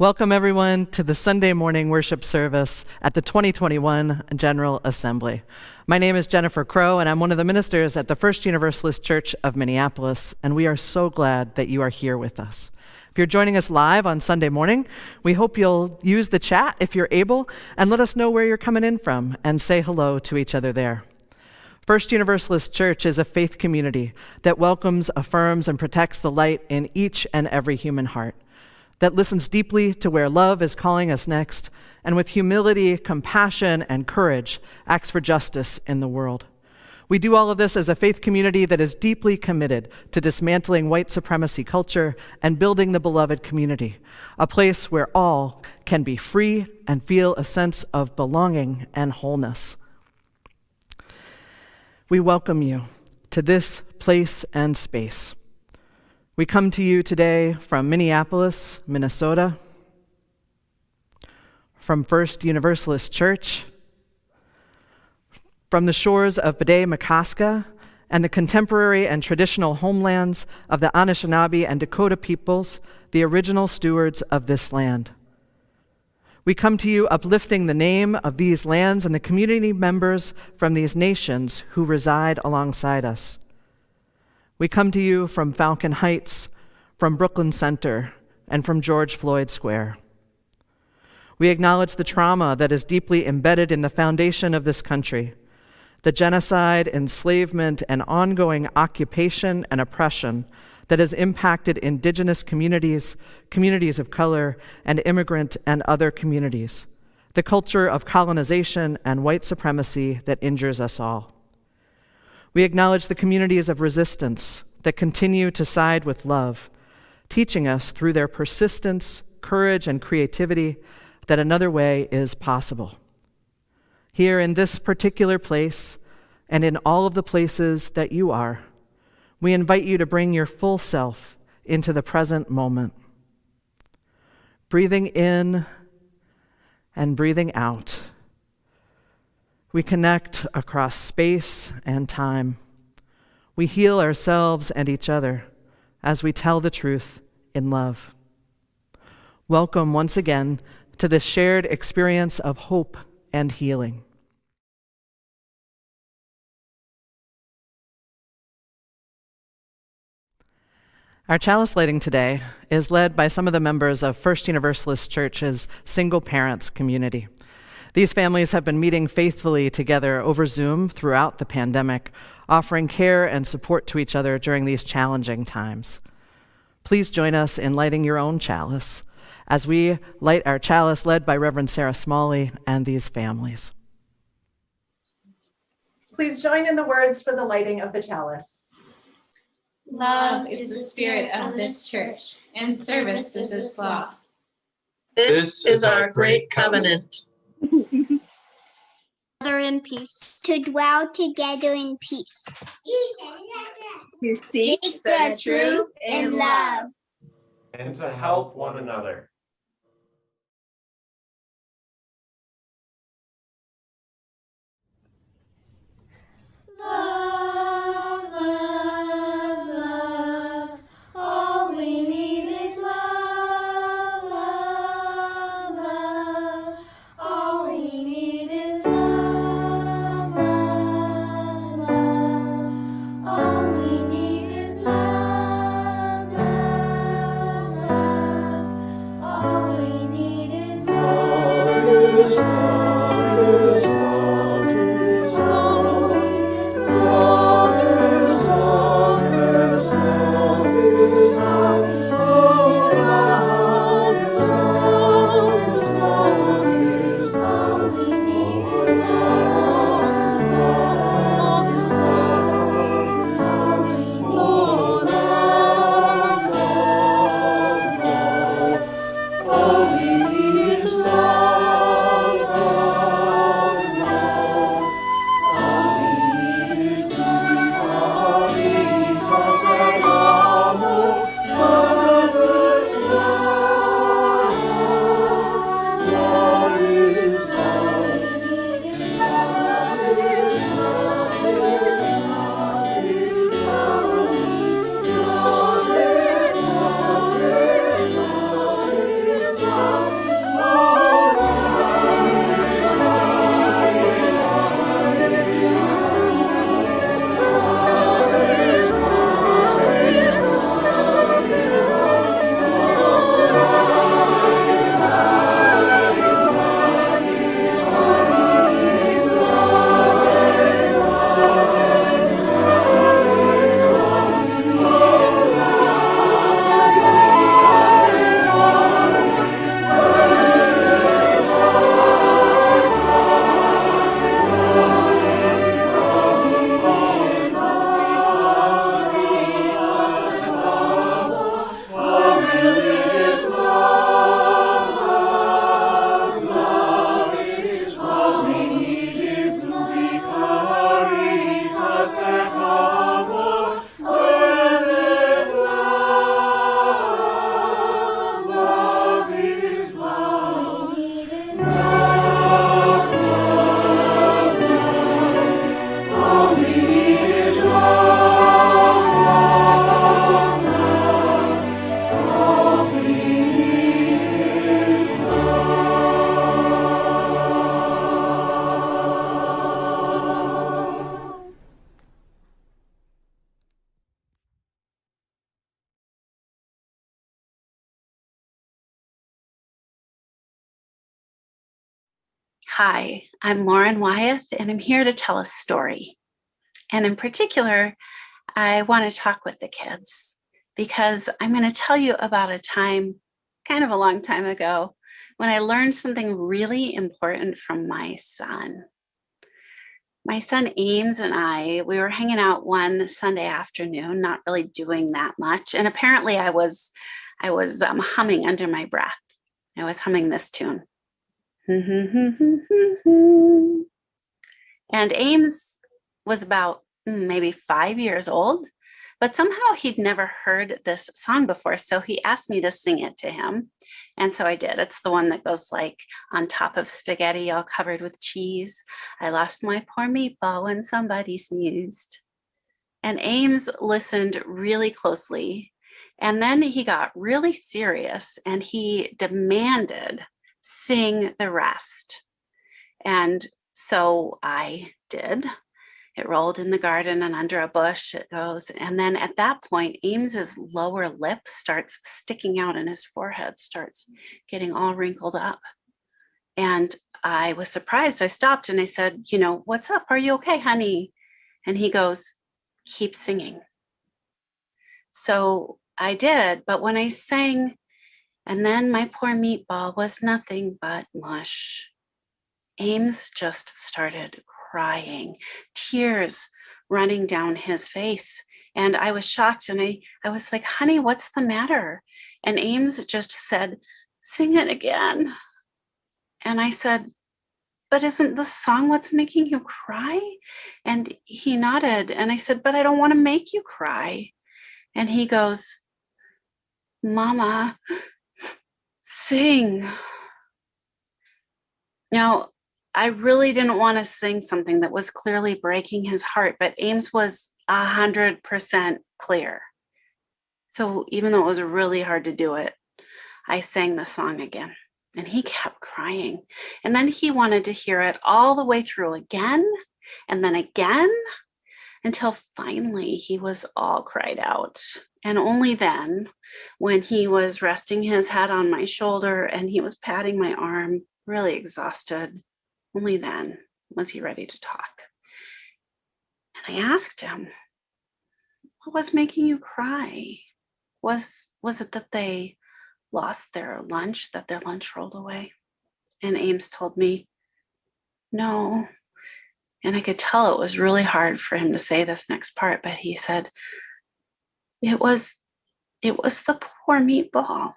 Welcome everyone to the Sunday morning worship service at the 2021 General Assembly. My name is Jennifer Crow, and I'm one of the ministers at the First Universalist Church of Minneapolis, and we are so glad that you are here with us. If you're joining us live on Sunday morning, we hope you'll use the chat if you're able, and let us know where you're coming in from, and say hello to each other there. First Universalist Church is a faith community that welcomes, affirms, and protects the light in each and every human heart, that listens deeply to where love is calling us next, and with humility, compassion, and courage, acts for justice in the world. We do all of this as a faith community that is deeply committed to dismantling white supremacy culture and building the beloved community, a place where all can be free and feel a sense of belonging and wholeness. We welcome you to this place and space. We come to you today from Minneapolis, Minnesota, from First Universalist Church, from the shores of Bede-Makaska and the contemporary and traditional homelands of the Anishinaabe and Dakota peoples, the original stewards of this land. We come to you uplifting the name of these lands and the community members from these nations who reside alongside us. We come to you from Falcon Heights, from Brooklyn Center, and from George Floyd Square. We acknowledge the trauma that is deeply embedded in the foundation of this country, the genocide, enslavement, and ongoing occupation and oppression that has impacted indigenous communities, communities of color, and immigrant and other communities, the culture of colonization and white supremacy that injures us all. We acknowledge the communities of resistance that continue to side with love, teaching us through their persistence, courage, and creativity that another way is possible. Here in this particular place, and in all of the places that you are, we invite you to bring your full self into the present moment. Breathing in and breathing out, we connect across space and time. We heal ourselves and each other as we tell the truth in love. Welcome once again to this shared experience of hope and healing. Our chalice lighting today is led by some of the members of First Universalist Church's Single Parents community. These families have been meeting faithfully together over Zoom throughout the pandemic, offering care and support to each other during these challenging times. Please join us in lighting your own chalice as we light our chalice led by Reverend Sarah Smalley and these families. Please join in the words for the lighting of the chalice. Love is the spirit of this church, and service is its law. This is our great covenant. Together in peace. To dwell together in peace. To seek the truth in love. And to help one another. Love, love, love. All we need is love, love, love. All we need is love, love, love. All we need is love, love, love. Hi, I'm Lauren Wyeth, and I'm here to tell a story. And in particular, I want to talk with the kids because I'm going to tell you about a time, kind of a long time ago, when I learned something really important from my son. My son Ames and we were hanging out one Sunday afternoon, not really doing that much. And apparently I was humming under my breath. I was humming this tune. And Ames was about maybe 5 years old, but somehow he'd never heard this song before. So he asked me to sing it to him. And so I did. It's the one that goes like, on top of spaghetti all covered with cheese, I lost my poor meatball when somebody sneezed. And Ames listened really closely. And then he got really serious and he demanded, sing the rest. And so I did. It rolled in the garden and under a bush it goes. And then at that point, Ames's lower lip starts sticking out and his forehead starts getting all wrinkled up. And I was surprised. I stopped and I said, what's up? Are you okay, honey? And he goes, keep singing. So I did. But when I sang, and then my poor meatball was nothing but mush, Ames just started crying, tears running down his face. And I was shocked and I was like, honey, what's the matter? And Ames just said, sing it again. And I said, but isn't the song what's making you cry? And he nodded and I said, but I don't want to make you cry. And he goes, Mama, sing. Now, I really didn't want to sing something that was clearly breaking his heart, but Ames was 100% clear. So even though it was really hard to do it, I sang the song again and he kept crying. And then he wanted to hear it all the way through again and then again until finally he was all cried out. And only then, when he was resting his head on my shoulder and he was patting my arm, really exhausted, only then was he ready to talk. And I asked him, what was making you cry? Was it that they lost their lunch, that their lunch rolled away? And Ames told me, no. And I could tell it was really hard for him to say this next part, but he said, it was the poor meatball.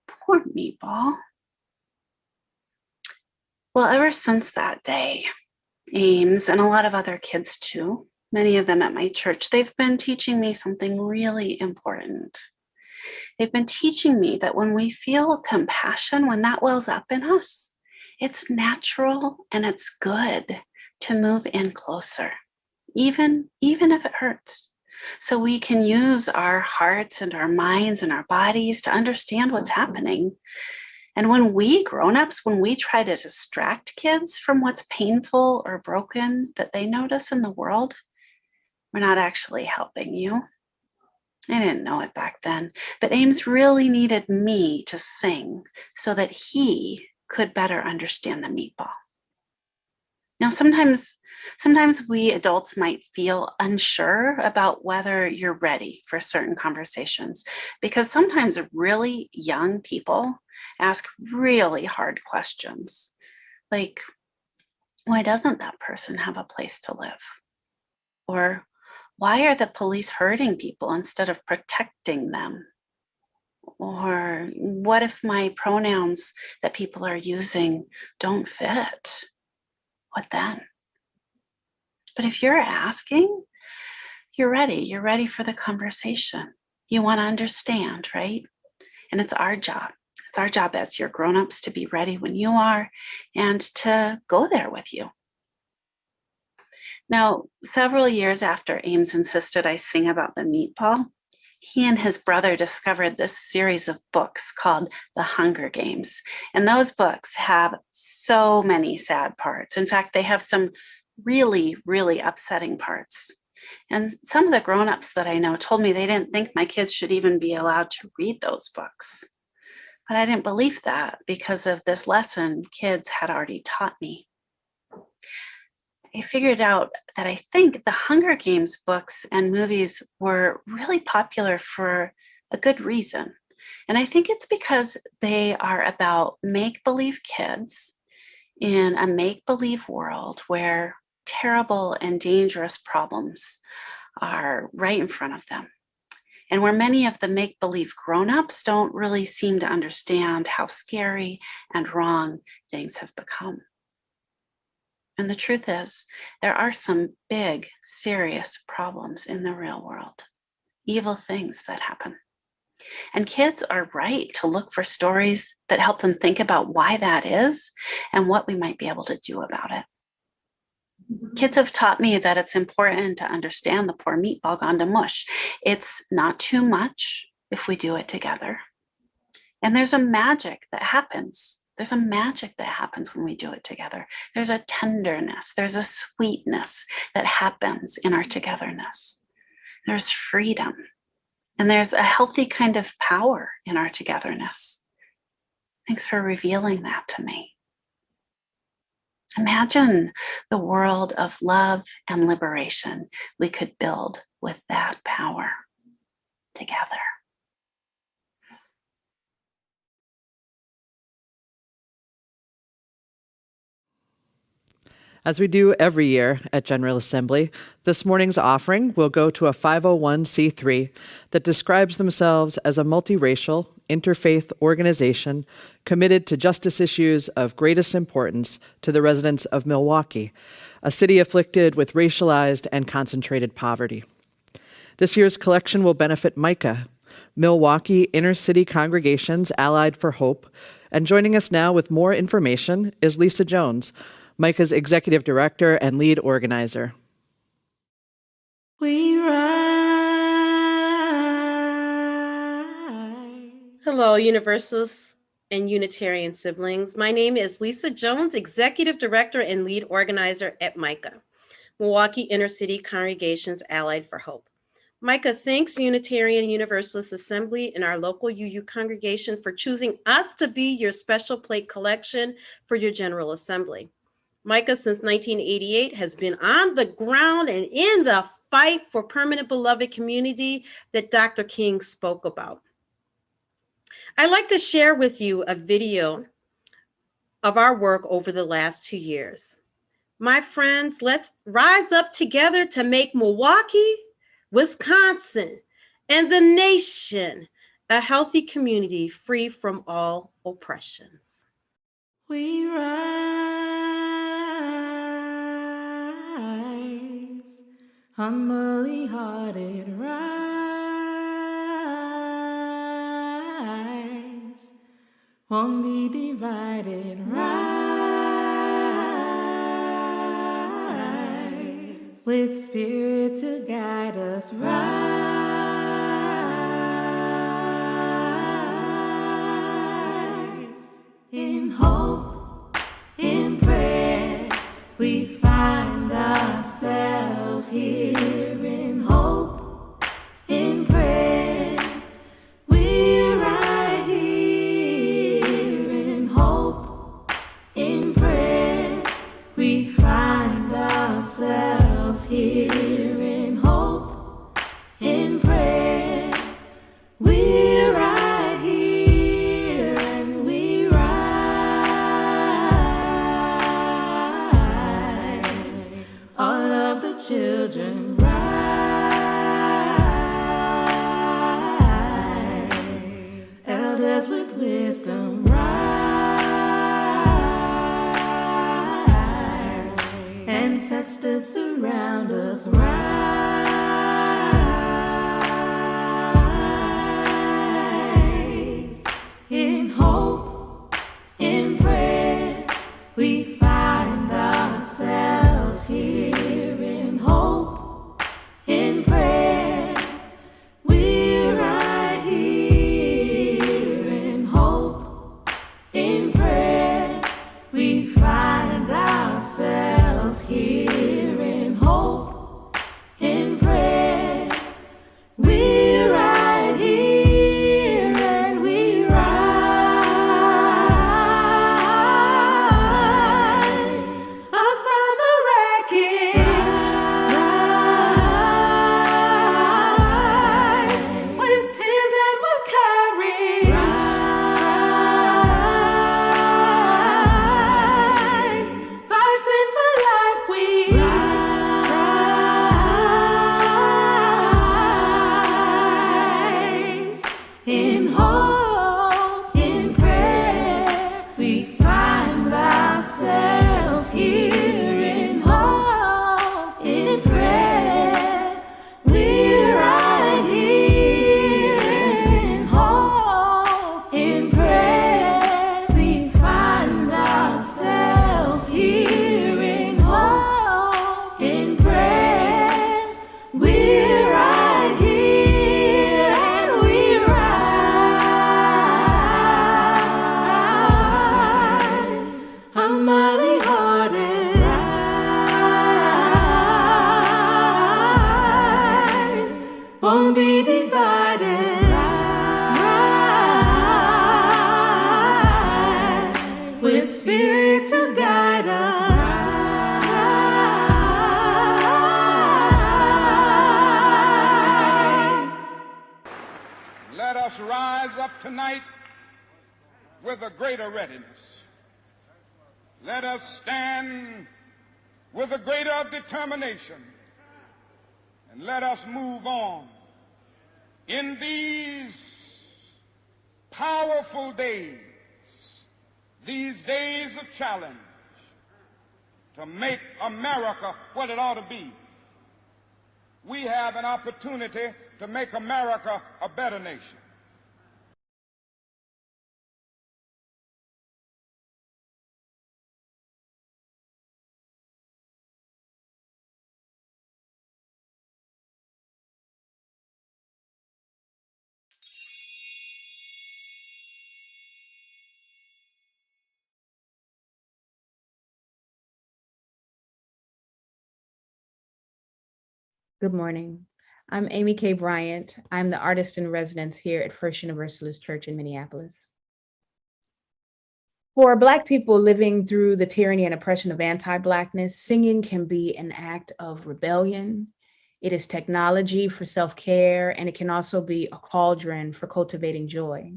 Poor meatball. Well, ever since that day, Ames and a lot of other kids too, many of them at my church, they've been teaching me something really important. They've been teaching me that when we feel compassion, when that wells up in us, it's natural and it's good to move in closer, even if it hurts. So we can use our hearts and our minds and our bodies to understand what's happening. And when we grown-ups, when we try to distract kids from what's painful or broken that they notice in the world, we're not actually helping you. I didn't know it back then, but Ames really needed me to sing so that he could better understand the meatball. Now, sometimes we adults might feel unsure about whether you're ready for certain conversations because sometimes really young people ask really hard questions like, why doesn't that person have a place to live? Or why are the police hurting people instead of protecting them? Or what if my pronouns that people are using don't fit? What then? But if you're asking, you're ready. You're ready for the conversation. You want to understand, right? And it's our job. It's our job as your grown-ups to be ready when you are and to go there with you. Now, several years after Ames insisted I sing about the meatball, he and his brother discovered this series of books called The Hunger Games. And those books have so many sad parts. In fact, they have some really, really upsetting parts. And some of the grown-ups that I know told me they didn't think my kids should even be allowed to read those books. But I didn't believe that because of this lesson kids had already taught me. I figured out that I think the Hunger Games books and movies were really popular for a good reason. And I think it's because they are about make-believe kids in a make-believe world where terrible and dangerous problems are right in front of them. And where many of the make-believe grown-ups don't really seem to understand how scary and wrong things have become. And the truth is, there are some big, serious problems in the real world, evil things that happen. And kids are right to look for stories that help them think about why that is and what we might be able to do about it. Kids have taught me that it's important to understand the poor meatball gone to mush. It's not too much if we do it together. And there's a magic that happens. There's a magic that happens when we do it together. There's a tenderness, there's a sweetness that happens in our togetherness. There's freedom, and there's a healthy kind of power in our togetherness. Thanks for revealing that to me. Imagine the world of love and liberation we could build with that power together. As we do every year at General Assembly, this morning's offering will go to a 501c3 that describes themselves as a multiracial, interfaith organization committed to justice issues of greatest importance to the residents of Milwaukee, a city afflicted with racialized and concentrated poverty. This year's collection will benefit Micah, Milwaukee Inner City Congregations Allied for Hope, and joining us now with more information is Lisa Jones, Micah's executive director and lead organizer. We rise. Hello, Universalists and Unitarian siblings. My name is Lisa Jones, executive director and lead organizer at Micah, Milwaukee Inner City Congregations Allied for Hope. Micah thanks Unitarian Universalist Assembly and our local UU congregation for choosing us to be your special plate collection for your General Assembly. Micah, since 1988, has been on the ground and in the fight for permanent beloved community that Dr. King spoke about. I'd like to share with you a video of our work over the last 2 years. My friends, let's rise up together to make Milwaukee, Wisconsin, and the nation a healthy community free from all oppressions. We rise, humbly hearted rise, won't be divided, rise, with spirit to guide us, rise, in hope, in prayer, we find ourselves here. In hope, in prayer, we're right here. In hope, in prayer, we find ourselves here. In hope, in prayer, we're right here, and we rise. All of the children rise. Elders with wisdom rise. Ancestors surround us, rise. In hope, in prayer, we find ourselves here. In hope, in prayer, we're right here. In hope, in prayer, we find ourselves here. In hope, in prayer, we're right here, and we rise. with a greater readiness. Let us stand with a greater determination, and let us move on in these powerful days, these days of challenge, to make America what it ought to be. We have an opportunity to make America a better nation. Good morning. I'm Amy K. Bryant. I'm the artist in residence here at First Universalist Church in Minneapolis. For Black people living through the tyranny and oppression of anti-Blackness, singing can be an act of rebellion. It is technology for self-care, and it can also be a cauldron for cultivating joy.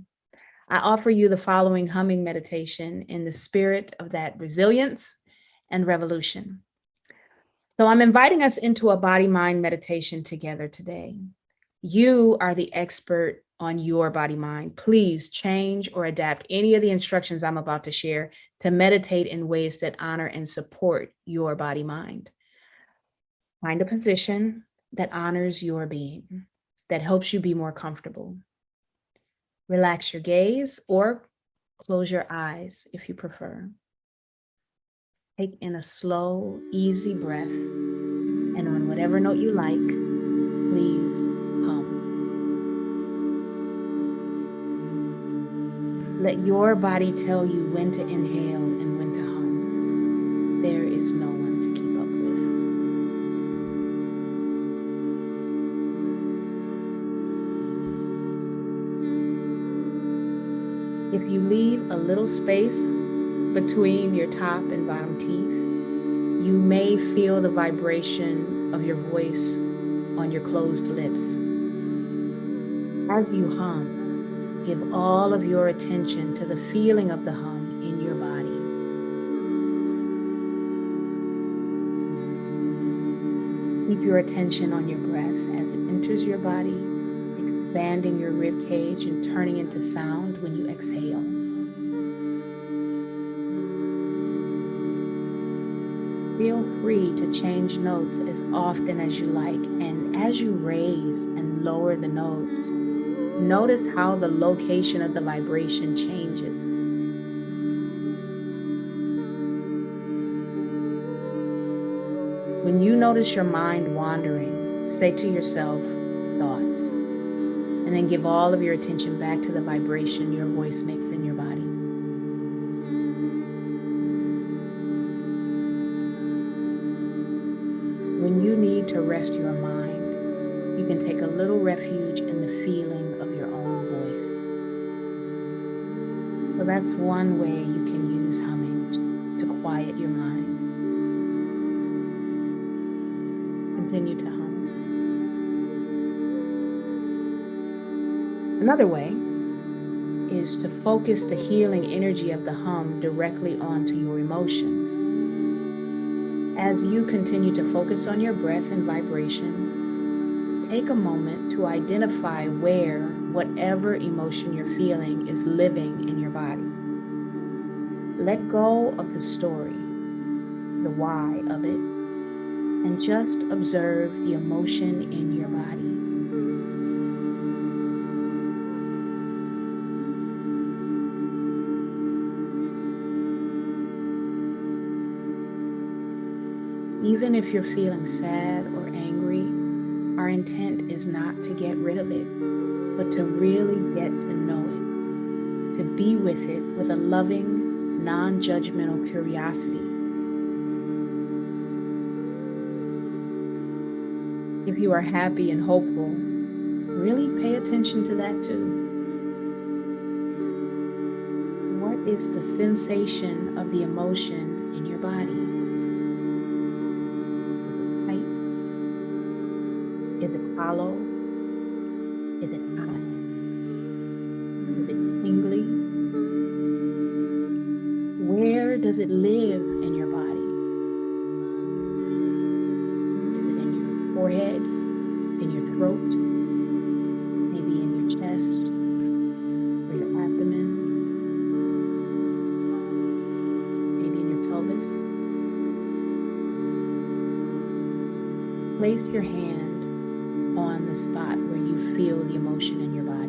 I offer you the following humming meditation in the spirit of that resilience and revolution. So I'm inviting us into a body-mind meditation together today. You are the expert on your body-mind. Please change or adapt any of the instructions I'm about to share to meditate in ways that honor and support your body-mind. Find a position that honors your being, that helps you be more comfortable. Relax your gaze or close your eyes if you prefer. Take in a slow, easy breath, and on whatever note you like, please hum. Let your body tell you when to inhale and when to hum. There is no one to keep up with. If you leave a little space between your top and bottom teeth, you may feel the vibration of your voice on your closed lips. As you hum, give all of your attention to the feeling of the hum in your body. Keep your attention on your breath as it enters your body, expanding your rib cage and turning into sound when you exhale. Feel free to change notes as often as you like, and as you raise and lower the notes, notice how the location of the vibration changes. When you notice your mind wandering, say to yourself, thoughts, and then give all of your attention back to the vibration your voice makes in your body. When you need to rest your mind, you can take a little refuge in the feeling of your own voice. So that's one way you can use humming to quiet your mind. Continue to hum. Another way is to focus the healing energy of the hum directly onto your emotions. As you continue to focus on your breath and vibration, take a moment to identify where whatever emotion you're feeling is living in your body. Let go of the story, the why of it, and just observe the emotion in your body. Even if you're feeling sad or angry, our intent is not to get rid of it, but to really get to know it, to be with it with a loving, non-judgmental curiosity. If you are happy and hopeful, really pay attention to that too. What is the sensation of the emotion in your body? Is it hollow? Is it hot? Is it tingly? does it live in your body? Is it in your forehead, in your throat, maybe in your chest or your abdomen, maybe in your pelvis? Place your hand on the spot where you feel the emotion in your body.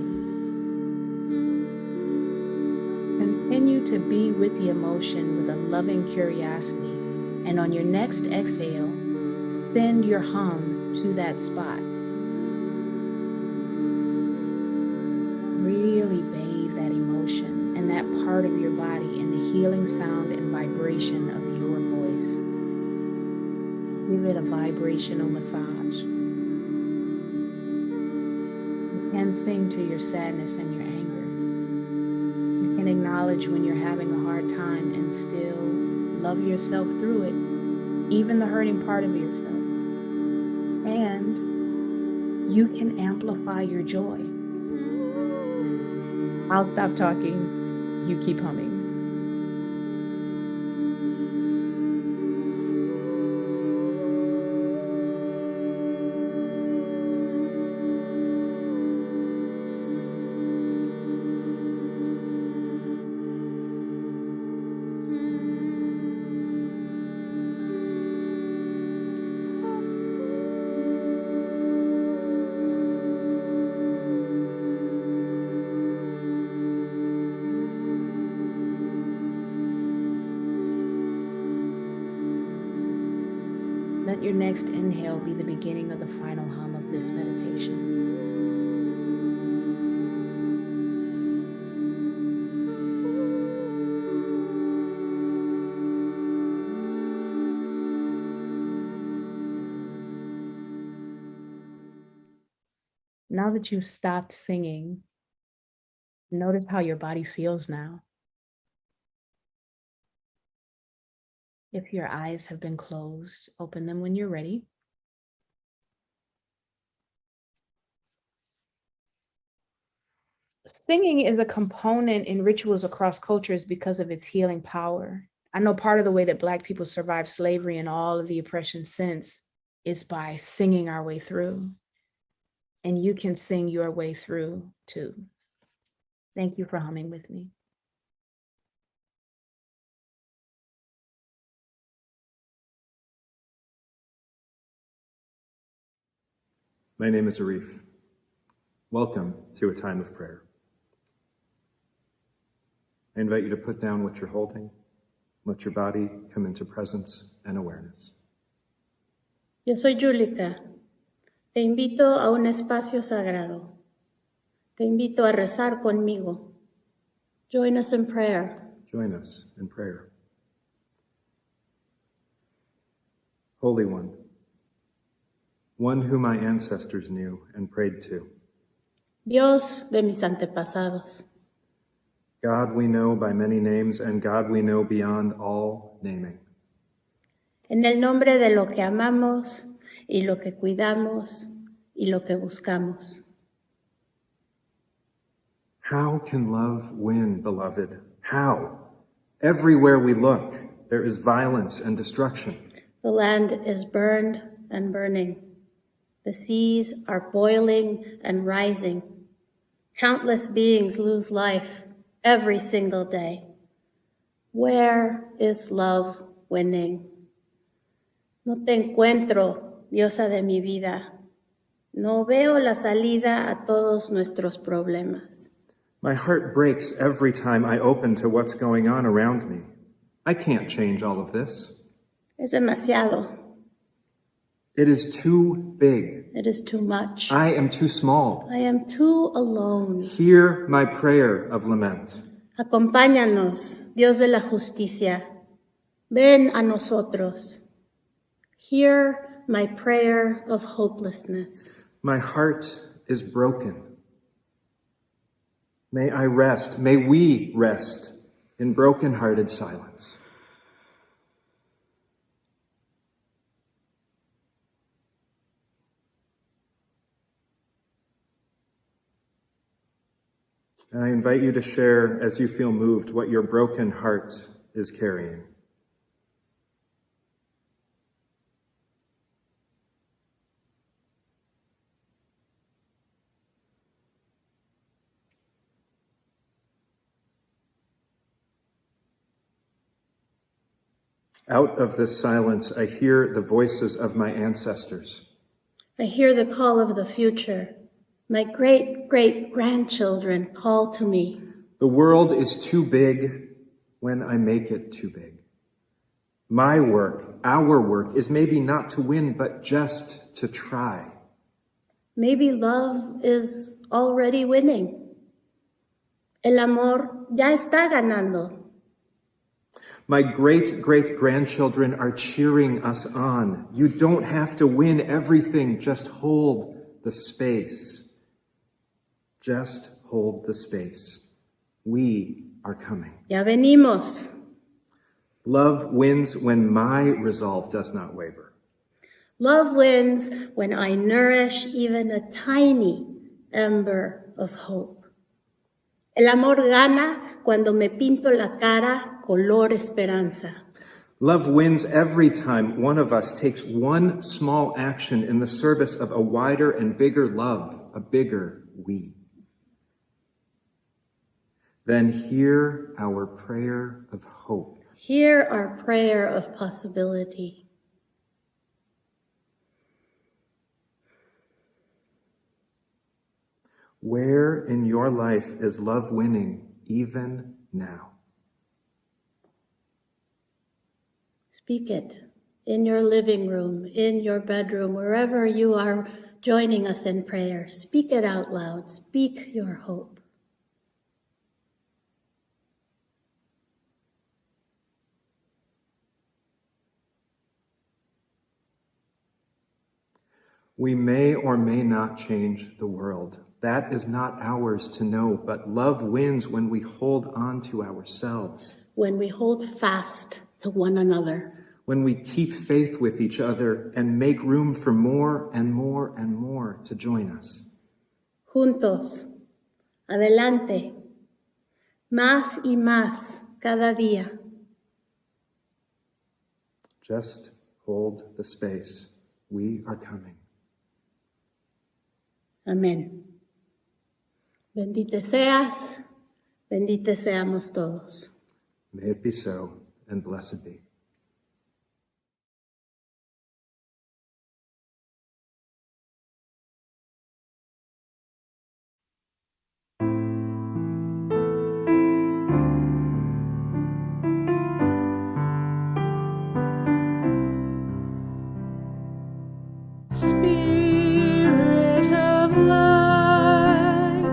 Continue to be with the emotion with a loving curiosity, and on your next exhale, send your hum to that spot. Really bathe that emotion and that part of your body in the healing sound and vibration of your voice. Give it a vibrational massage. You can sing to your sadness and your anger. You can acknowledge when you're having a hard time and still love yourself through it, even the hurting part of yourself. And you can amplify your joy. I'll stop talking. You keep humming. Let your next inhale be the beginning of the final hum of this meditation. Now that you've stopped singing, notice how your body feels now. If your eyes have been closed, open them when you're ready. Singing is a component in rituals across cultures because of its healing power. I know part of the way that Black people survived slavery and all of the oppression since is by singing our way through. And you can sing your way through too. Thank you for humming with me. My name is Arif. Welcome to a time of prayer. I invite you to put down what you're holding. Let your body come into presence and awareness. Yo soy Julika. Te invito a un espacio sagrado. Te invito a rezar conmigo. Join us in prayer. Join us in prayer. Holy One whom my ancestors knew and prayed to. Dios de mis antepasados. God we know by many names, and God we know beyond all naming. En el nombre de lo que amamos y lo que cuidamos y lo que buscamos. How can love win, beloved? How? Everywhere we look, there is violence and destruction. The land is burned and burning. The seas are boiling and rising. Countless beings lose life every single day. Where is love winning? No te encuentro, diosa de mi vida. No veo la salida a todos nuestros problemas. My heart breaks every time I open to what's going on around me. I can't change all of this. Es demasiado. It is too big. It is too much. I am too small. I am too alone. Hear my prayer of lament. Acompáñanos, Dios de la justicia. Ven a nosotros. Hear my prayer of hopelessness. My heart is broken. May I rest, may we rest in broken-hearted silence. And I invite you to share, as you feel moved, what your broken heart is carrying. Out of this silence, I hear the voices of my ancestors. I hear the call of the future. My great-great-grandchildren call to me. The world is too big when I make it too big. My work, our work, is maybe not to win, but just to try. Maybe love is already winning. El amor ya está ganando. My great-great-grandchildren are cheering us on. You don't have to win everything. Just hold the space. Just hold the space. We are coming. Ya venimos. Love wins when my resolve does not waver. Love wins when I nourish even a tiny ember of hope. El amor gana cuando me pinto la cara color esperanza. Love wins every time one of us takes one small action in the service of a wider and bigger love, a bigger we. Then hear our prayer of hope. Hear our prayer of possibility. Where in your life is love winning even now? Speak it in your living room, in your bedroom, wherever you are joining us in prayer. Speak it out loud. Speak your hope. We may or may not change the world. That is not ours to know, but love wins when we hold on to ourselves. When we hold fast to one another. When we keep faith with each other and make room for more and more and more to join us. Juntos, adelante, más y más cada día. Just hold the space. We are coming. Amén. Bendita seas, benditos seamos todos. May it be so, and blessed be. Spirit of life,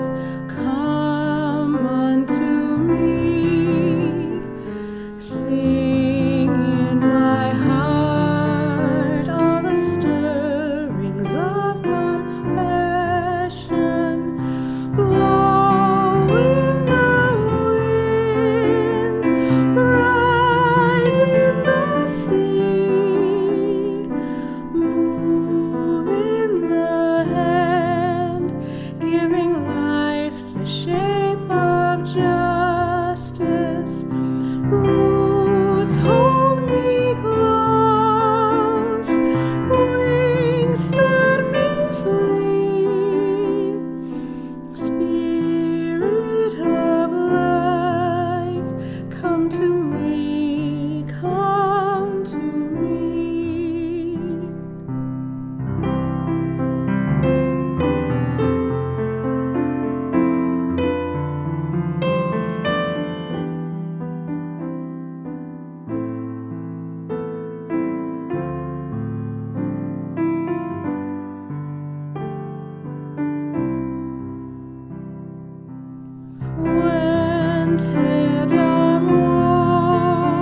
come unto me. Sing in my heart all the stirrings of compassion. Blow in the wind, rise in the sea. Move in the hand, giving life the shape of justice. Roots hold me close, wings set me free. Spirit of life, come to me, come to me. Fuente d'amor,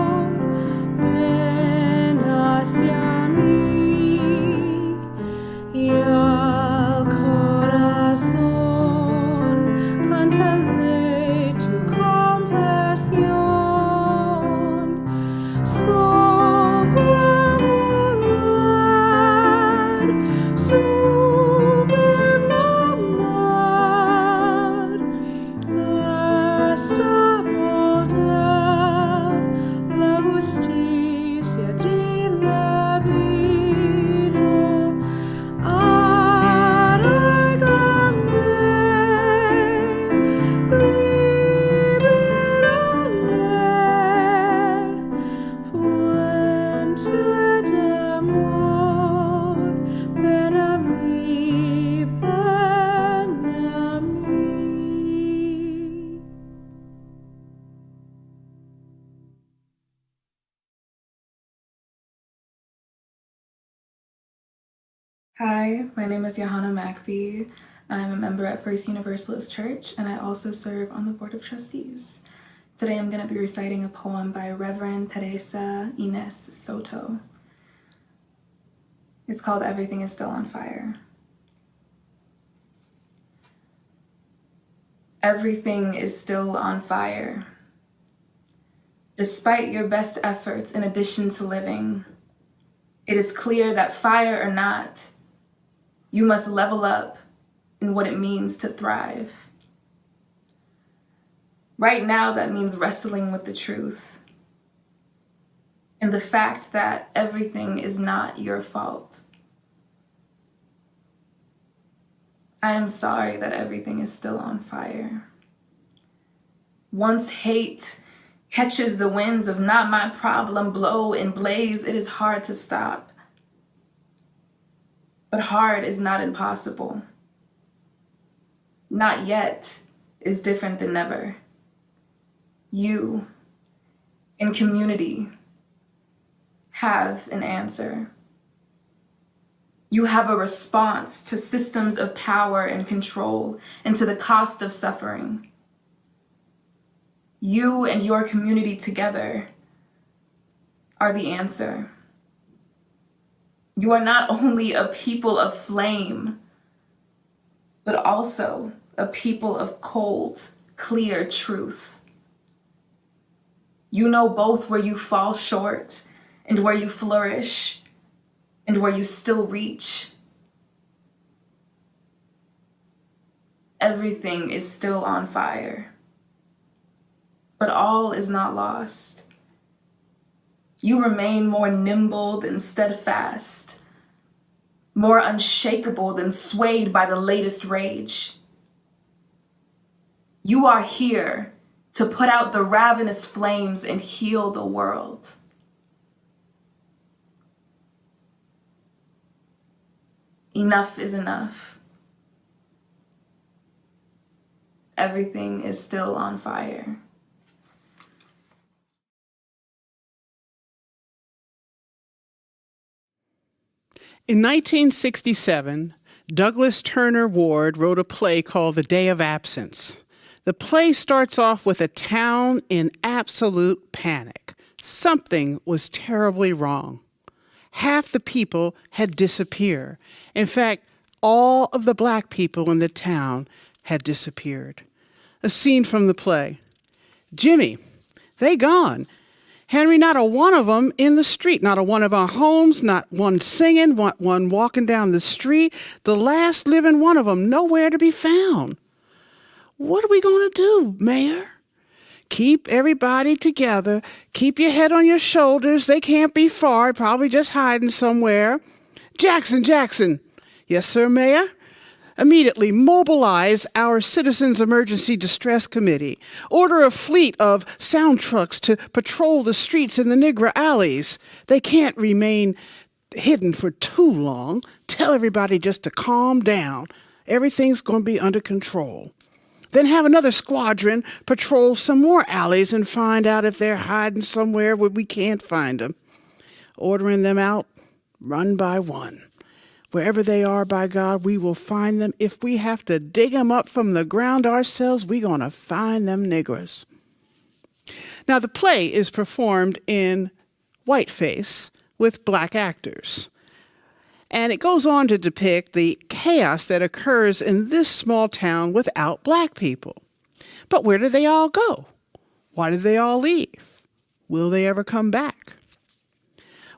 Hi, my name is Johanna Macby. I'm a member at First Universalist Church, and I also serve on the Board of Trustees. Today I'm going to be reciting a poem by Reverend Teresa Inés Soto. It's called Everything is Still on Fire. Everything is still on fire. Despite your best efforts in addition to living, it is clear that fire or not, you must level up in what it means to thrive. Right now, that means wrestling with the truth and the fact that everything is not your fault. I am sorry that everything is still on fire. Once hate catches the winds of not my problem blow and blaze, it is hard to stop. But hard is not impossible. Not yet is different than never. You, in community, have an answer. You have a response to systems of power and control and to the cost of suffering. You and your community together are the answer. You are not only a people of flame, but also a people of cold, clear truth. You know both where you fall short and where you flourish and where you still reach. Everything is still on fire, but all is not lost. You remain more nimble than steadfast, more unshakable than swayed by the latest rage. You are here to put out the ravenous flames and heal the world. Enough is enough. Everything is still on fire. In 1967, Douglas Turner Ward wrote a play called The Day of Absence. The play starts off with a town in absolute panic. Something was terribly wrong. Half the people had disappeared. In fact, all of the black people in the town had disappeared. A scene from the play. Jimmy, they gone. Henry, not a one of them in the street, not a one of our homes, not one singing, not one walking down the street. The last living one of them, nowhere to be found. What are we going to do, Mayor? Keep everybody together. Keep your head on your shoulders. They can't be far, probably just hiding somewhere. Jackson. Yes, sir, Mayor? Immediately mobilize our Citizens Emergency Distress Committee. Order a fleet of sound trucks to patrol the streets in the Negro alleys. They can't remain hidden for too long. Tell everybody just to calm down. Everything's going to be under control. Then have another squadron patrol some more alleys and find out if they're hiding somewhere where we can't find them. Ordering them out one by one. Wherever they are, by God, we will find them. If we have to dig them up from the ground ourselves, we're going to find them niggers. Now, the play is performed in whiteface with black actors. And it goes on to depict the chaos that occurs in this small town without black people. But where did they all go? Why did they all leave? Will they ever come back?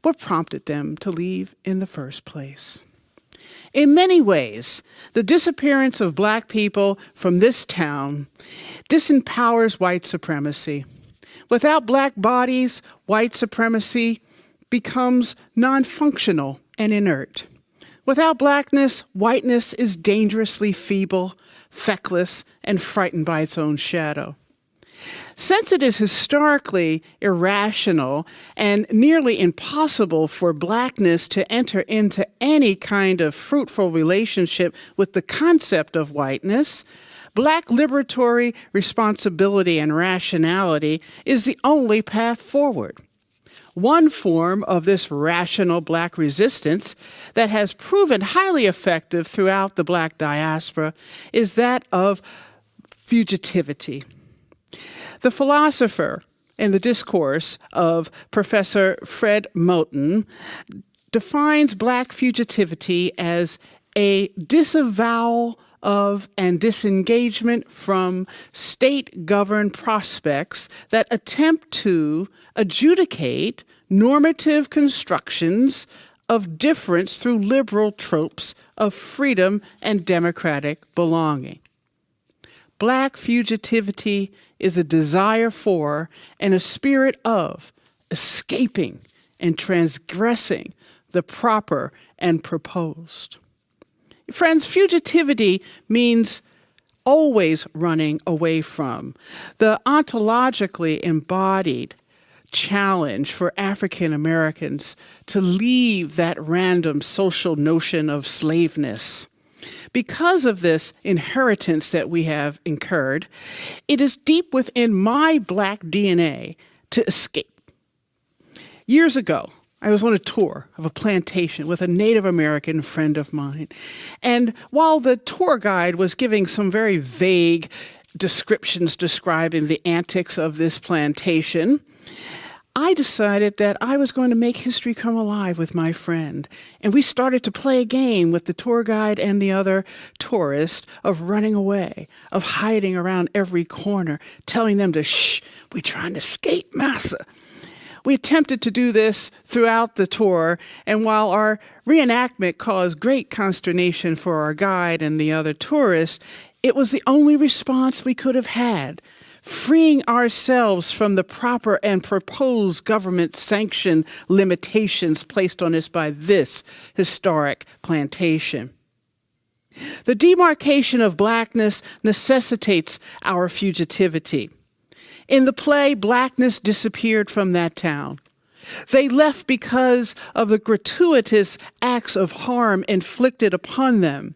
What prompted them to leave in the first place? In many ways, the disappearance of black people from this town disempowers white supremacy. Without black bodies, white supremacy becomes non-functional and inert. Without blackness, whiteness is dangerously feeble, feckless, and frightened by its own shadow. Since it is historically irrational and nearly impossible for blackness to enter into any kind of fruitful relationship with the concept of whiteness, black liberatory responsibility and rationality is the only path forward. One form of this rational Black resistance that has proven highly effective throughout the Black diaspora is that of fugitivity. The philosopher in the discourse of Professor Fred Moten defines Black fugitivity as a disavowal of and disengagement from state-governed prospects that attempt to adjudicate normative constructions of difference through liberal tropes of freedom and democratic belonging. Black fugitivity is a desire for and a spirit of escaping and transgressing the proper and proposed. Friends, fugitivity means always running away from. The ontologically embodied challenge for African Americans to leave that random social notion of slaveness. Because of this inheritance that we have incurred, it is deep within my Black DNA to escape. Years ago, I was on a tour of a plantation with a Native American friend of mine. And while the tour guide was giving some very vague descriptions describing the antics of this plantation, I decided that I was going to make history come alive with my friend. And we started to play a game with the tour guide and the other tourists of running away, of hiding around every corner, telling them to shh, we're trying to escape, massa. We attempted to do this throughout the tour, and while our reenactment caused great consternation for our guide and the other tourists, it was the only response we could have had, freeing ourselves from the proper and proposed government-sanctioned limitations placed on us by this historic plantation. The demarcation of Blackness necessitates our fugitivity. In the play, Blackness disappeared from that town. They left because of the gratuitous acts of harm inflicted upon them.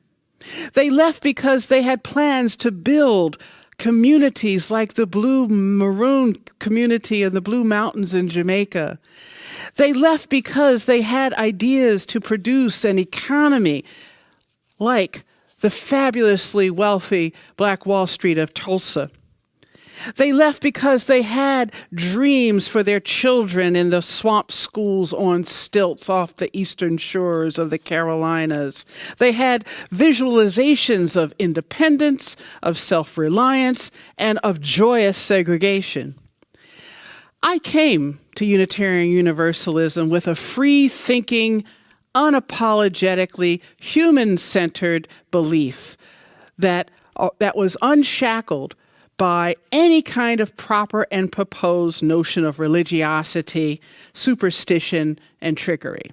They left because they had plans to build communities like the Blue Maroon community in the Blue Mountains in Jamaica. They left because they had ideas to produce an economy like the fabulously wealthy Black Wall Street of Tulsa. They left because they had dreams for their children in the swamp schools on stilts off the eastern shores of the Carolinas. They had visualizations of independence, of self-reliance, and of joyous segregation. I came to Unitarian Universalism with a free-thinking, unapologetically human-centered belief that was unshackled by any kind of proper and proposed notion of religiosity, superstition, and trickery.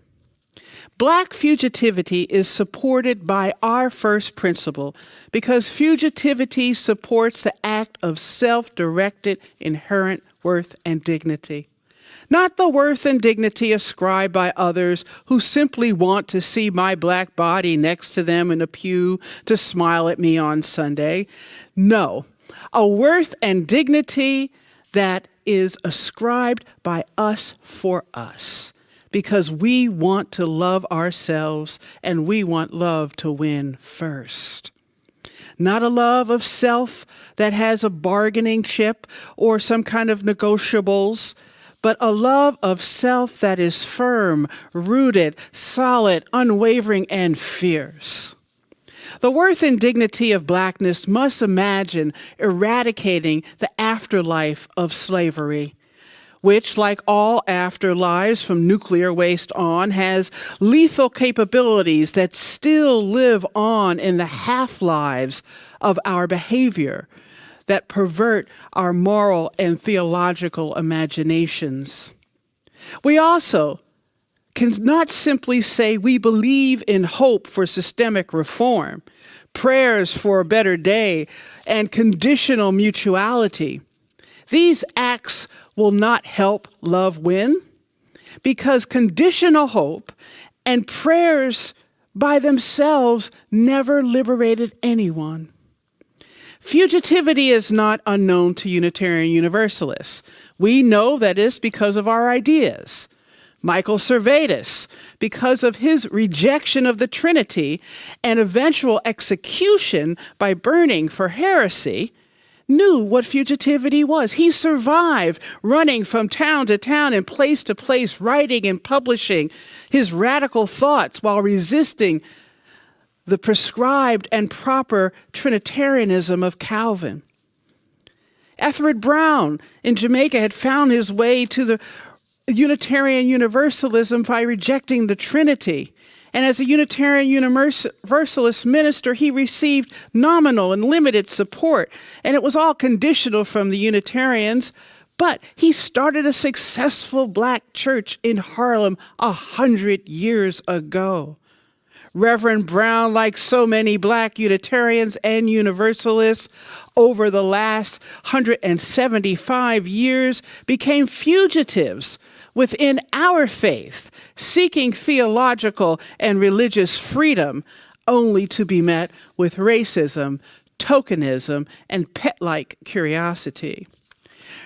Black fugitivity is supported by our first principle because fugitivity supports the act of self-directed inherent worth and dignity, not the worth and dignity ascribed by others who simply want to see my Black body next to them in a pew to smile at me on Sunday. No. A worth and dignity that is ascribed by us for us, because we want to love ourselves and we want love to win first. Not a love of self that has a bargaining chip or some kind of negotiables, but a love of self that is firm, rooted, solid, unwavering, and fierce. The worth and dignity of Blackness must imagine eradicating the afterlife of slavery, which, like all afterlives from nuclear waste on, has lethal capabilities that still live on in the half-lives of our behavior that pervert our moral and theological imaginations. We also cannot simply say we believe in hope for systemic reform, prayers for a better day, and conditional mutuality. These acts will not help love win because conditional hope and prayers by themselves never liberated anyone. Fugitivity is not unknown to Unitarian Universalists. We know that it's because of our ideas. Michael Servetus, because of his rejection of the Trinity and eventual execution by burning for heresy, knew what fugitivity was. He survived running from town to town and place to place, writing and publishing his radical thoughts while resisting the prescribed and proper Trinitarianism of Calvin. Ethelred Brown in Jamaica had found his way to the Unitarian Universalism by rejecting the Trinity. And as a Unitarian Universalist minister, he received nominal and limited support. And it was all conditional from the Unitarians. But he started a successful black church in Harlem 100 years ago. Reverend Brown, like so many black Unitarians and Universalists, over the last 175 years became fugitives within our faith, seeking theological and religious freedom, only to be met with racism, tokenism, and pet-like curiosity.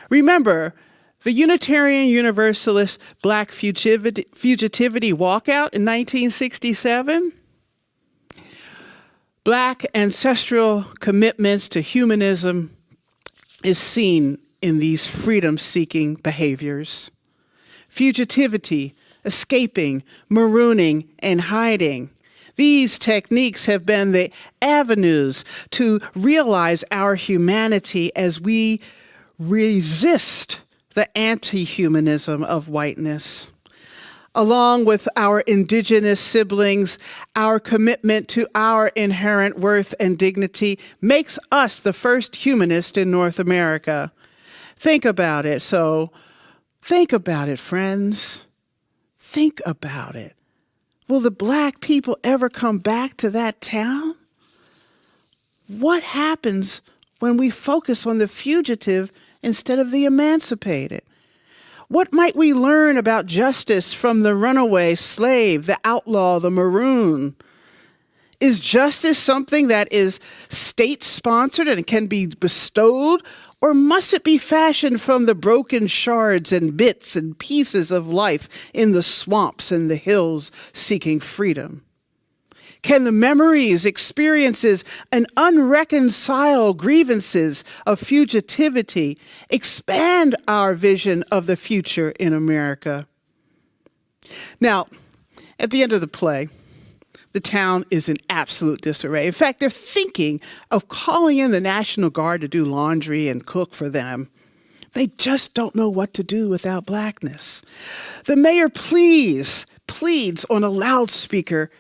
Remember, the Unitarian Universalist Black Fugitivity Walkout in 1967? Black ancestral commitments to humanism is seen in these freedom-seeking behaviors. Fugitivity, escaping, marooning, and hiding. These techniques have been the avenues to realize our humanity as we resist the anti-humanism of whiteness. Along with our indigenous siblings, our commitment to our inherent worth and dignity makes us the first humanist in North America. Think about it. So think about it, friends. Think about it. Will the black people ever come back to that town? What happens when we focus on the fugitive instead of the emancipated? What might we learn about justice from the runaway slave, the outlaw, the maroon? Is justice something that is state-sponsored and can be bestowed, or must it be fashioned from the broken shards and bits and pieces of life in the swamps and the hills seeking freedom? Can the memories, experiences, and unreconciled grievances of fugitivity expand our vision of the future in America? Now, at the end of the play, the town is in absolute disarray. In fact, they're thinking of calling in the National Guard to do laundry and cook for them. They just don't know what to do without blackness. The mayor pleads on a loudspeaker,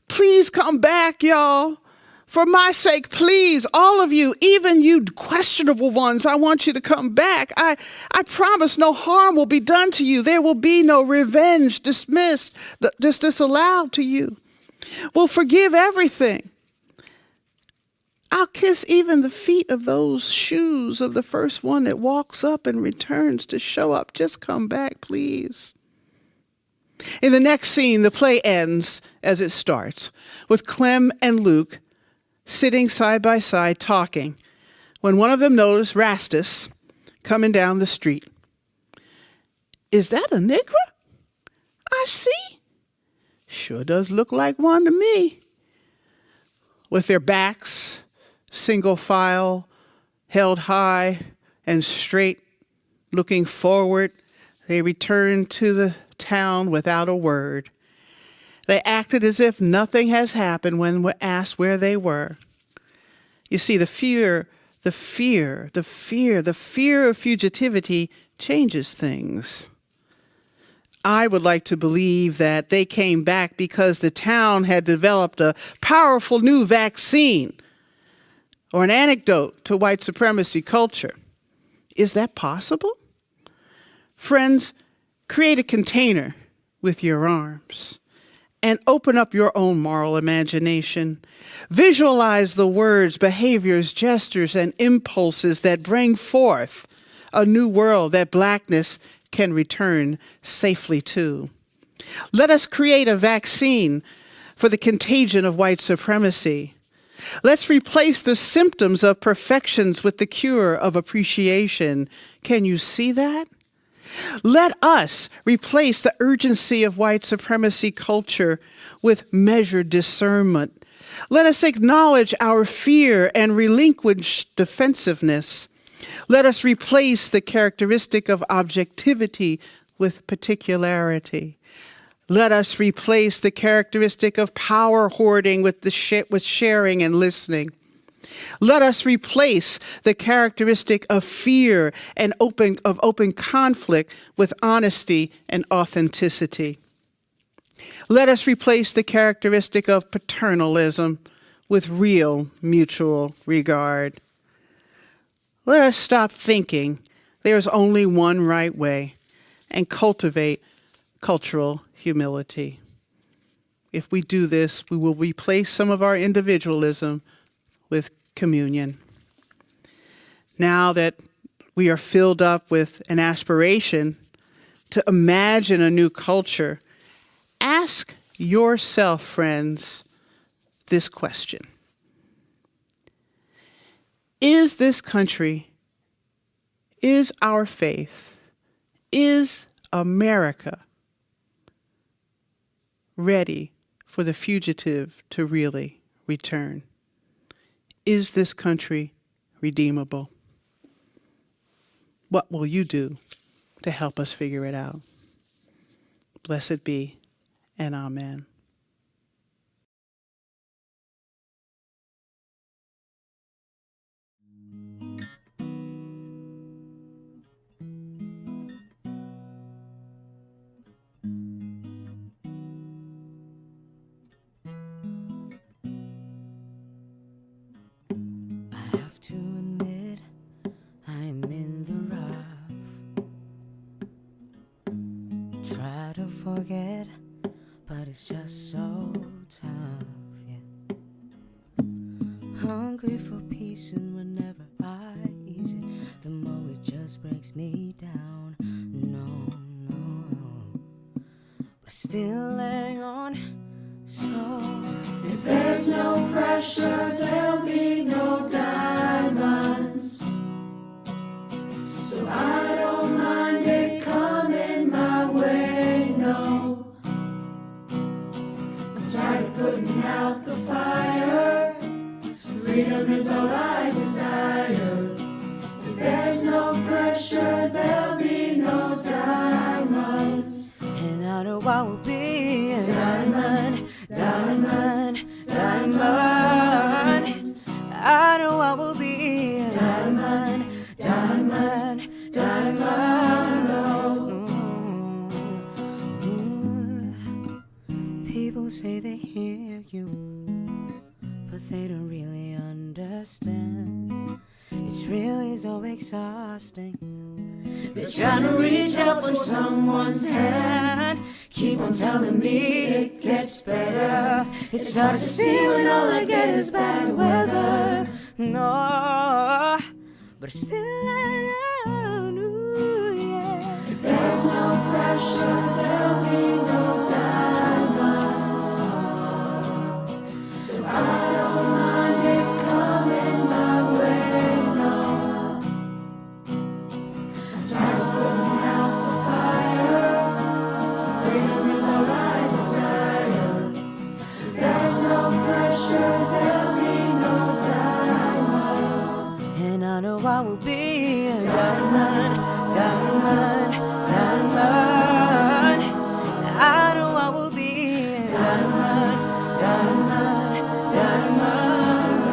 "Please come back, y'all. For my sake, please, all of you, even you questionable ones, I want you to come back. I promise no harm will be done to you. There will be no revenge disallowed to you. We'll forgive everything. I'll kiss even the feet of those shoes of the first one that walks up and returns to show up. Just come back, please." In the next scene, the play ends as it starts, with Clem and Luke sitting side by side talking, when one of them noticed Rastus coming down the street. "Is that a Negro? I see. Sure does look like one to me." With their backs, single file, held high and straight, looking forward, they returned to the town without a word. They acted as if nothing has happened when asked where they were. You see, the fear of fugitivity changes things. I would like to believe that they came back because the town had developed a powerful new vaccine or an antidote to white supremacy culture. Is that possible? Friends, create a container with your arms and open up your own moral imagination. Visualize the words, behaviors, gestures, and impulses that bring forth a new world that blackness can return safely to. Let us create a vaccine for the contagion of white supremacy. Let's replace the symptoms of perfections with the cure of appreciation. Can you see that? Let us replace the urgency of white supremacy culture with measured discernment. Let us acknowledge our fear and relinquish defensiveness. Let us replace the characteristic of objectivity with particularity. Let us replace the characteristic of power hoarding with sharing and listening. Let us replace the characteristic of fear and open conflict with honesty and authenticity. Let us replace the characteristic of paternalism with real mutual regard. Let us stop thinking there's only one right way and cultivate cultural humility. If we do this, we will replace some of our individualism with communion. Now that we are filled up with an aspiration to imagine a new culture, ask yourself, friends, this question. Is this country, is our faith, is America ready for the fugitive to really return? Is this country redeemable? What will you do to help us figure it out? Blessed be and amen. To admit I'm in the rough. Try to forget, but it's just so tough, yeah. Hungry for peace, and whenever I ease it, the more it just breaks me down. No, but I still hang on. So if there's no pressure, there'll be no diamonds. So I don't mind it coming my way, no. I'm tired of putting out the fire. Freedom is all I desire. If there's no pressure, there'll be no diamonds. And I know I will be a diamond, diamond, diamond. I know I will be a diamond, diamond, diamond. People say they hear you, but they don't really understand. It's really so exhausting. They're trying to reach out for someone's hand. Keep on telling me it gets better. It's hard to see when all I get is bad weather. No, but still I know, yeah. If there's no pressure, there'll be no diamonds. So I don't mind it coming my way, no. I'm tired of putting out the fire. Freedom is all I desire. If there's no pressure, there'll be no diamonds. And I know I will be a diamond, diamond, diamond. I know I will be a diamond, diamond, diamond.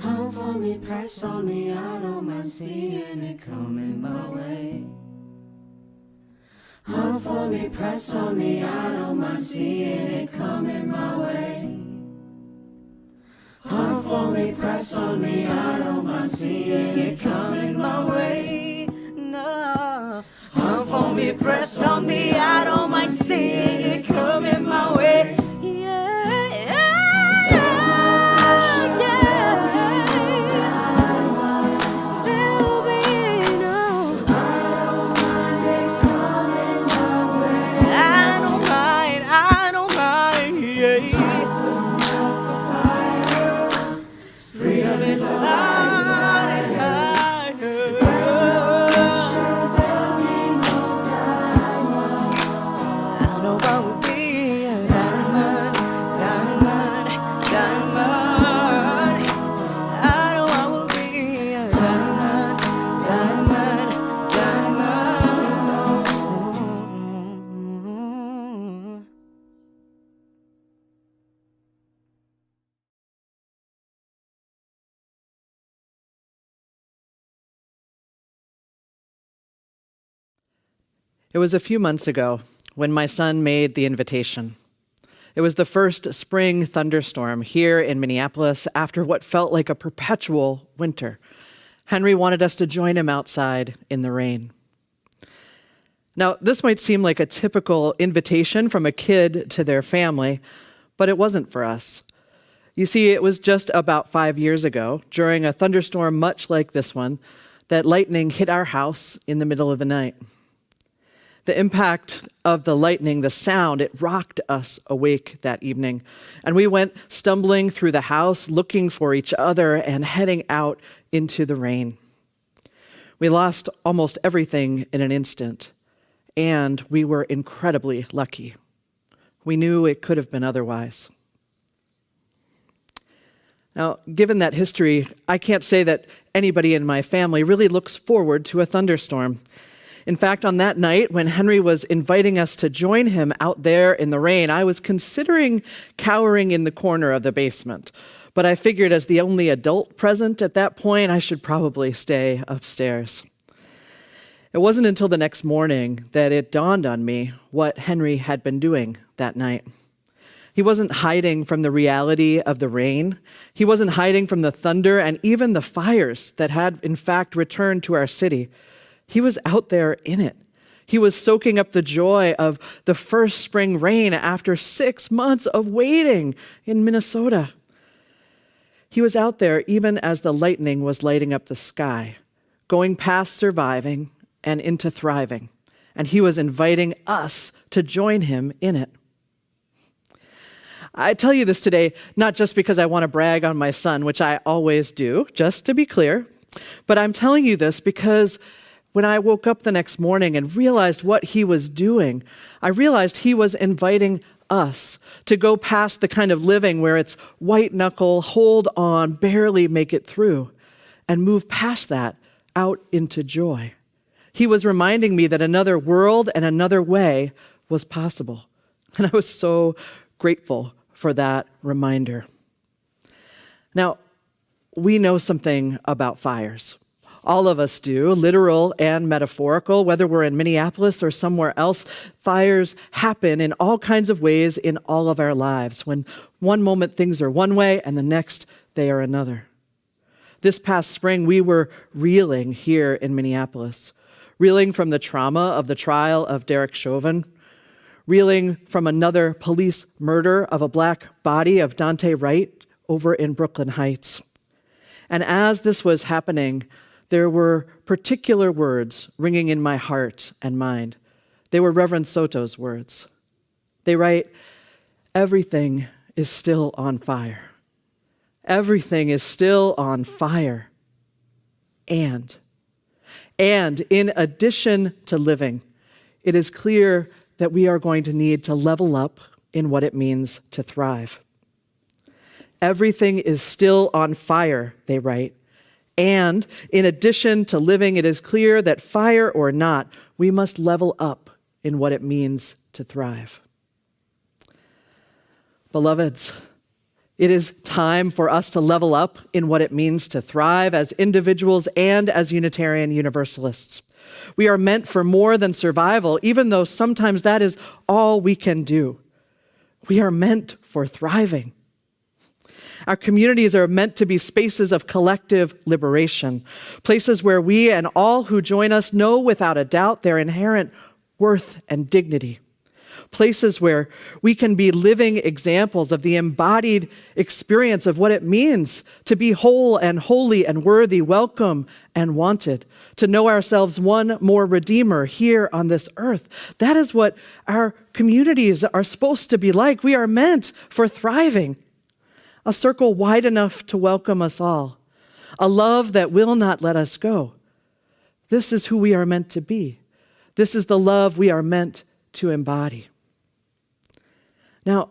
Home for me, press on me, I don't mind seeing it coming my way. Home for me, press on me, I don't mind seeing it coming my way. Home for me, press on me, I don't mind seeing it coming my way. No. Home for me, press on me, I don't mind seeing it coming my way. Freedom is all I desire. It was a few months ago when my son made the invitation. It was the first spring thunderstorm here in Minneapolis after what felt like a perpetual winter. Henry wanted us to join him outside in the rain. Now, this might seem like a typical invitation from a kid to their family, but it wasn't for us. You see, it was just about 5 years ago, during a thunderstorm much like this one, that lightning hit our house in the middle of the night. The impact of the lightning, the sound, it rocked us awake that evening. And we went stumbling through the house, looking for each other and heading out into the rain. We lost almost everything in an instant, and we were incredibly lucky. We knew it could have been otherwise. Now, given that history, I can't say that anybody in my family really looks forward to a thunderstorm. In fact, on that night, when Henry was inviting us to join him out there in the rain, I was considering cowering in the corner of the basement. But I figured as the only adult present at that point, I should probably stay upstairs. It wasn't until the next morning that it dawned on me what Henry had been doing that night. He wasn't hiding from the reality of the rain. He wasn't hiding from the thunder and even the fires that had, in fact, returned to our city. He was out there in it. He was soaking up the joy of the first spring rain after 6 months of waiting in Minnesota. He was out there even as the lightning was lighting up the sky, going past surviving and into thriving. And he was inviting us to join him in it. I tell you this today, not just because I want to brag on my son, which I always do, just to be clear, but I'm telling you this because when I woke up the next morning and realized what he was doing, I realized he was inviting us to go past the kind of living where it's white knuckle, hold on, barely make it through, and move past that out into joy. He was reminding me that another world and another way was possible. And I was so grateful for that reminder. Now, we know something about fires. All of us do, literal and metaphorical, whether we're in Minneapolis or somewhere else. Fires happen in all kinds of ways in all of our lives. When one moment things are one way and the next they are another. This past spring, we were reeling here in Minneapolis, reeling from the trauma of the trial of Derek Chauvin, reeling from another police murder of a black body of Dante Wright over in Brooklyn Heights. And as this was happening, there were particular words ringing in my heart and mind. They were Reverend Soto's words. They write, "Everything is still on fire. Everything is still on fire. And in addition to living, it is clear that we are going to need to level up in what it means to thrive. Everything is still on fire," they write. And in addition to living, it is clear that fire or not, we must level up in what it means to thrive. Beloveds, it is time for us to level up in what it means to thrive as individuals and as Unitarian Universalists. We are meant for more than survival, even though sometimes that is all we can do. We are meant for thriving. Our communities are meant to be spaces of collective liberation, places where we and all who join us know without a doubt their inherent worth and dignity, places where we can be living examples of the embodied experience of what it means to be whole and holy and worthy, welcome and wanted, to know ourselves one more Redeemer here on this earth. That is what our communities are supposed to be like. We are meant for thriving. A circle wide enough to welcome us all. A love that will not let us go. This is who we are meant to be. This is the love we are meant to embody. Now,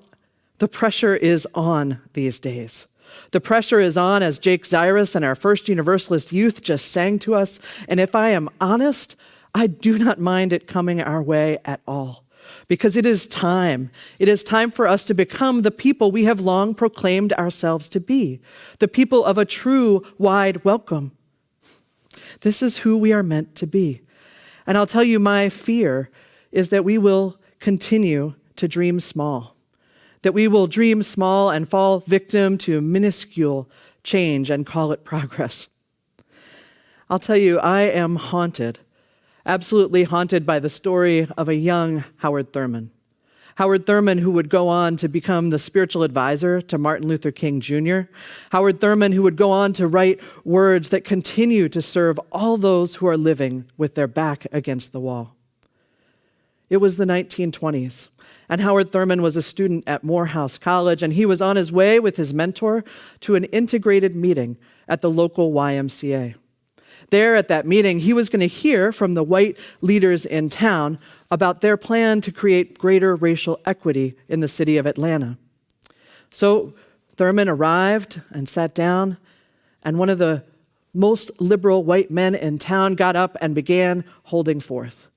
the pressure is on these days. The pressure is on, as Jake Zyrus and our First Universalist youth just sang to us, and if I am honest, I do not mind it coming our way at all. Because it is time. It is time for us to become the people we have long proclaimed ourselves to be, the people of a true, wide welcome. This is who we are meant to be. And I'll tell you, my fear is that we will continue to dream small, that we will dream small and fall victim to minuscule change and call it progress. I'll tell you, I am haunted, absolutely haunted by the story of a young Howard Thurman. Howard Thurman, who would go on to become the spiritual advisor to Martin Luther King Jr. Howard Thurman, who would go on to write words that continue to serve all those who are living with their back against the wall. It was the 1920s, and Howard Thurman was a student at Morehouse College, and he was on his way with his mentor to an integrated meeting at the local YMCA. There at that meeting, he was going to hear from the white leaders in town about their plan to create greater racial equity in the city of Atlanta. So Thurman arrived and sat down, and one of the most liberal white men in town got up and began holding forth.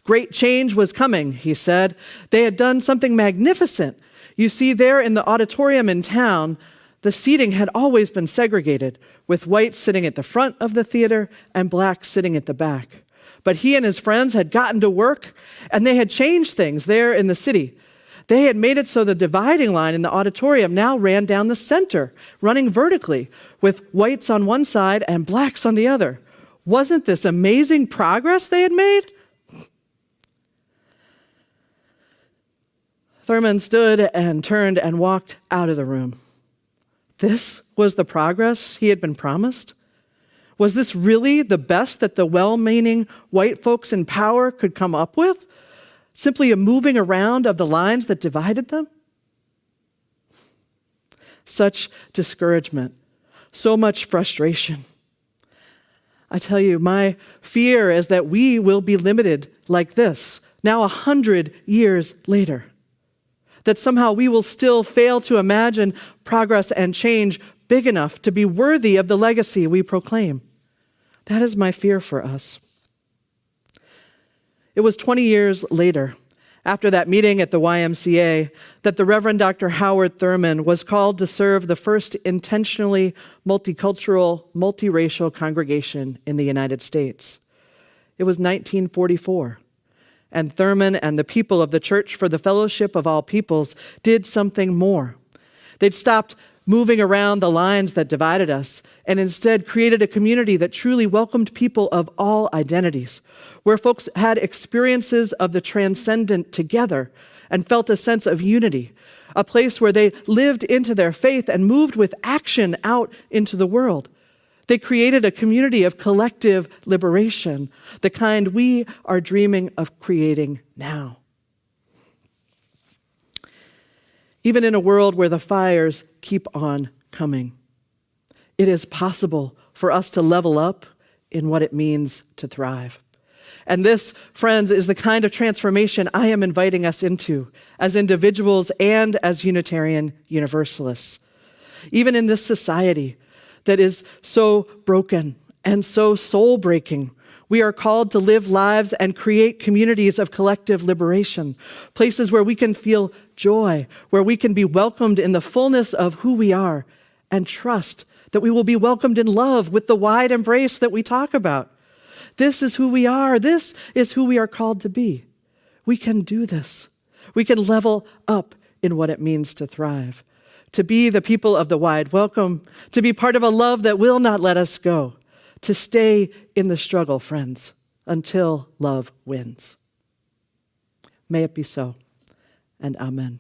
Great change was coming, he said. They had done something magnificent. You see, there in the auditorium in town, the seating had always been segregated, with whites sitting at the front of the theater and blacks sitting at the back. But he and his friends had gotten to work, and they had changed things there in the city. They had made it so the dividing line in the auditorium now ran down the center, running vertically, with whites on one side and blacks on the other. Wasn't this amazing progress they had made? Thurman stood and turned and walked out of the room. This was the progress he had been promised? Was this really the best that the well-meaning white folks in power could come up with? Simply a moving around of the lines that divided them? Such discouragement, so much frustration. I tell you, my fear is that we will be limited like this, now 100 years later. That somehow we will still fail to imagine progress and change big enough to be worthy of the legacy we proclaim. That is my fear for us. It was 20 years later, after that meeting at the YMCA, that the Reverend Dr. Howard Thurman was called to serve the first intentionally multicultural, multiracial congregation in the United States. It was 1944. And Thurman and the people of the Church for the Fellowship of All Peoples did something more. They'd stopped moving around the lines that divided us and instead created a community that truly welcomed people of all identities, where folks had experiences of the transcendent together and felt a sense of unity, a place where they lived into their faith and moved with action out into the world. They created a community of collective liberation, the kind we are dreaming of creating now. Even in a world where the fires keep on coming, it is possible for us to level up in what it means to thrive. And this, friends, is the kind of transformation I am inviting us into as individuals and as Unitarian Universalists. Even in this society that is so broken and so soul-breaking, we are called to live lives and create communities of collective liberation, places where we can feel joy, where we can be welcomed in the fullness of who we are, and trust that we will be welcomed in love with the wide embrace that we talk about. This is who we are. This is who we are called to be. We can do this. We can level up in what it means to thrive, to be the people of the wide welcome, to be part of a love that will not let us go, to stay in the struggle, friends, until love wins. May it be so, and amen.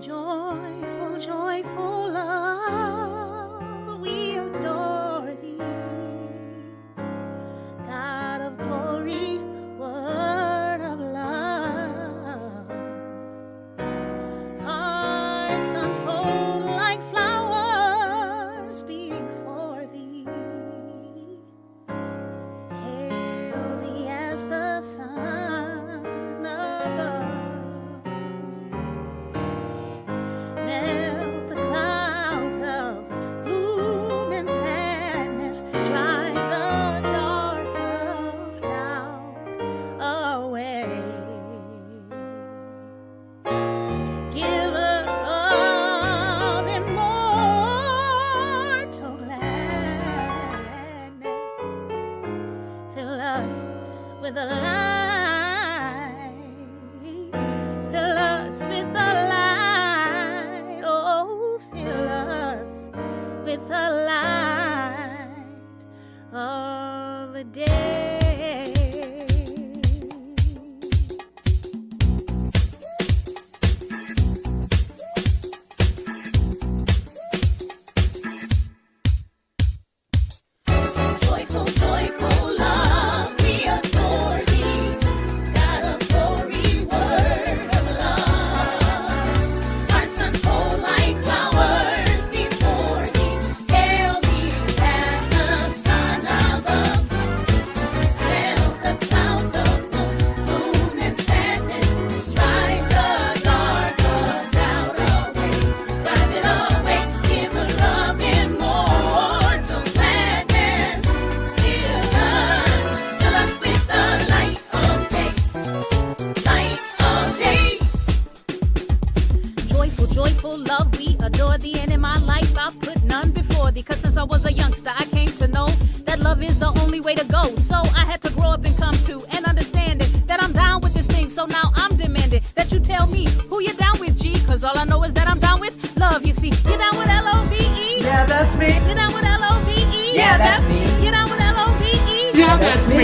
Joyful, joyful love, we adore thee. God of glory, word of love.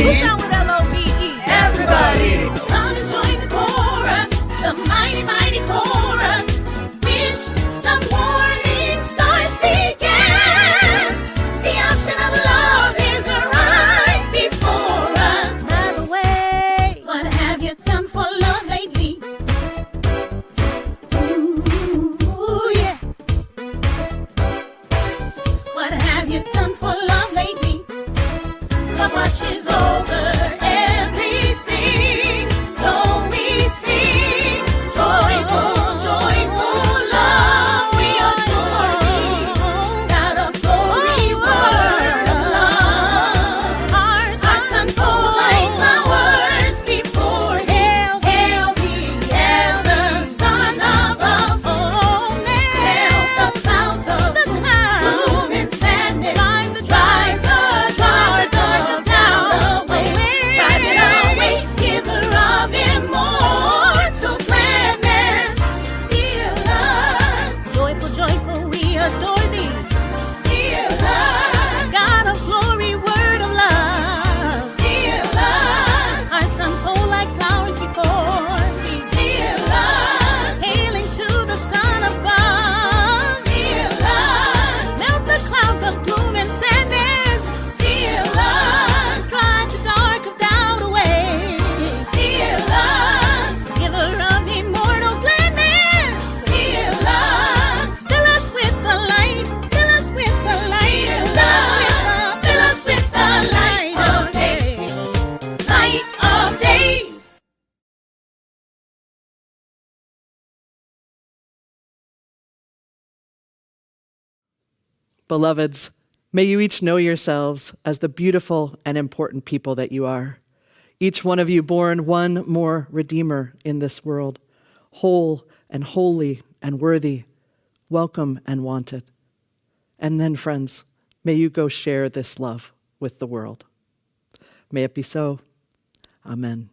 Who's down with L-O-V-E? Everybody. Come and join the chorus, the mighty, mighty chorus, which the morning stars began. The ocean of love is right before us. By the way, what have you done for love lately? Ooh, yeah. What have you done for love lately? Love watches over everything, so we sing joyful, joyful love. We adore thee, God of glory, word of love. Hearts unfold like flowers before Him. Hail thee, hail the Son above. Hail the clouds of gloom and sadness. Drive the dark cloud away. Drive it away, giver of immortal gladness. Heal us. Joyful, joyful, we adore thee. Heal us. God of glory, word of love. Heal us. Hearts unfold like flowers before thee. Heal us. Hailing to the Son above. Heal us. Melt the clouds of gloom and sadness. Heal us. Drive the dark of doubt away. Heal us. Giver of immortal gladness. Heal us. Fill us with the light. Fill us with the light. Fill us with the light of day. Light of day. Beloveds, may you each know yourselves as the beautiful and important people that you are. Each one of you born one more Redeemer in this world, whole and holy and worthy, welcome and wanted. And then, friends, may you go share this love with the world. May it be so. Amen.